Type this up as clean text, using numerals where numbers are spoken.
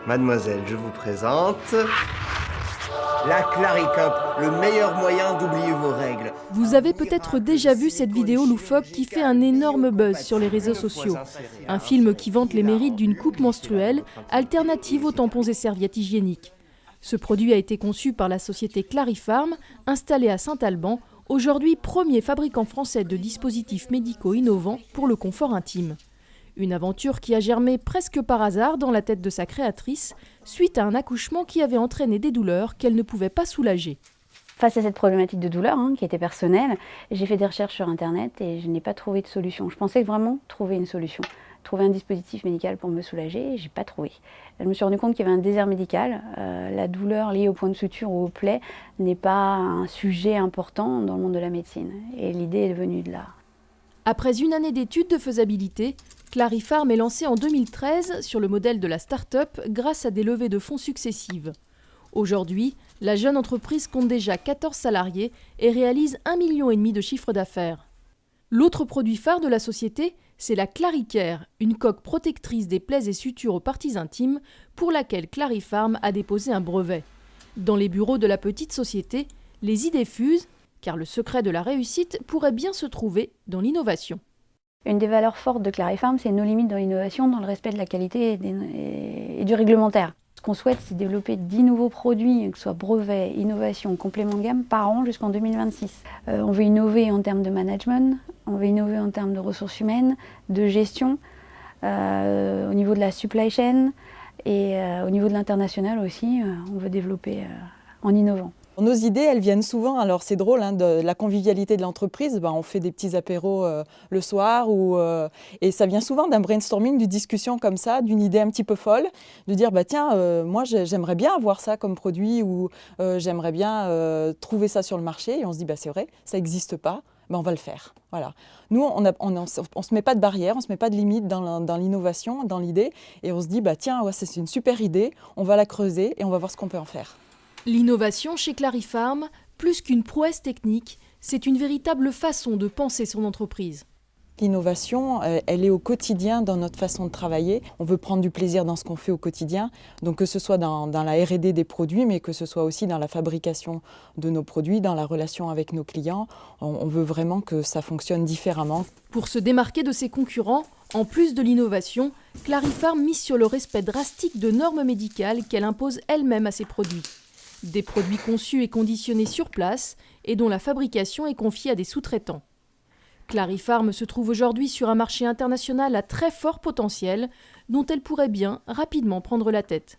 Mademoiselle, je vous présente la Claricop, le meilleur moyen d'oublier vos règles. Vous avez peut-être déjà vu cette vidéo loufoque qui fait un énorme buzz sur les réseaux sociaux. Un film qui vante les mérites d'une coupe menstruelle, alternative aux tampons et serviettes hygiéniques. Ce produit a été conçu par la société Clarifarm, installée à Saint-Alban, aujourd'hui premier fabricant français de dispositifs médicaux innovants pour le confort intime. Une aventure qui a germé presque par hasard dans la tête de sa créatrice, suite à un accouchement qui avait entraîné des douleurs qu'elle ne pouvait pas soulager. Face à cette problématique de douleur, qui était personnelle, j'ai fait des recherches sur Internet et je n'ai pas trouvé de solution. Je pensais vraiment trouver une solution, trouver un dispositif médical pour me soulager, et je n'ai pas trouvé. Je me suis rendu compte qu'il y avait un désert médical. La douleur liée au point de suture ou aux plaies n'est pas un sujet important dans le monde de la médecine. Et l'idée est venue de là. Après une année d'études de faisabilité, Clarifarm est lancée en 2013 sur le modèle de la start-up grâce à des levées de fonds successives. Aujourd'hui, la jeune entreprise compte déjà 14 salariés et réalise 1,5 million de chiffre d'affaires. L'autre produit phare de la société, c'est la Claricare, une coque protectrice des plaies et sutures aux parties intimes pour laquelle Clarifarm a déposé un brevet. Dans les bureaux de la petite société, les idées fusent, car le secret de la réussite pourrait bien se trouver dans l'innovation. Une des valeurs fortes de Clarifarm, c'est nos limites dans l'innovation, dans le respect de la qualité et du réglementaire. Ce qu'on souhaite, c'est développer 10 nouveaux produits, que ce soit brevets, innovations, compléments de gamme, par an jusqu'en 2026. On veut innover en termes de management, on veut innover en termes de ressources humaines, de gestion, au niveau de la supply chain et au niveau de l'international aussi, on veut développer en innovant. Nos idées, elles viennent souvent, alors c'est drôle, de la convivialité de l'entreprise. On fait des petits apéros le soir et ça vient souvent d'un brainstorming, d'une discussion comme ça, d'une idée un petit peu folle, de dire tiens, moi j'aimerais bien avoir ça comme produit ou j'aimerais bien trouver ça sur le marché. Et on se dit c'est vrai, ça n'existe pas, on va le faire. Voilà. Nous, on ne se met pas de barrière, on ne se met pas de limite dans l'innovation, dans l'idée, et on se dit tiens, ouais, c'est une super idée, on va la creuser et on va voir ce qu'on peut en faire. L'innovation chez Clarifarm, plus qu'une prouesse technique, c'est une véritable façon de penser son entreprise. L'innovation, elle est au quotidien dans notre façon de travailler. On veut prendre du plaisir dans ce qu'on fait au quotidien, donc que ce soit dans la R&D des produits, mais que ce soit aussi dans la fabrication de nos produits, dans la relation avec nos clients. On veut vraiment que ça fonctionne différemment. Pour se démarquer de ses concurrents, en plus de l'innovation, Clarifarm mise sur le respect drastique de normes médicales qu'elle impose elle-même à ses produits. Des produits conçus et conditionnés sur place et dont la fabrication est confiée à des sous-traitants. Clarifarm se trouve aujourd'hui sur un marché international à très fort potentiel dont elle pourrait bien rapidement prendre la tête.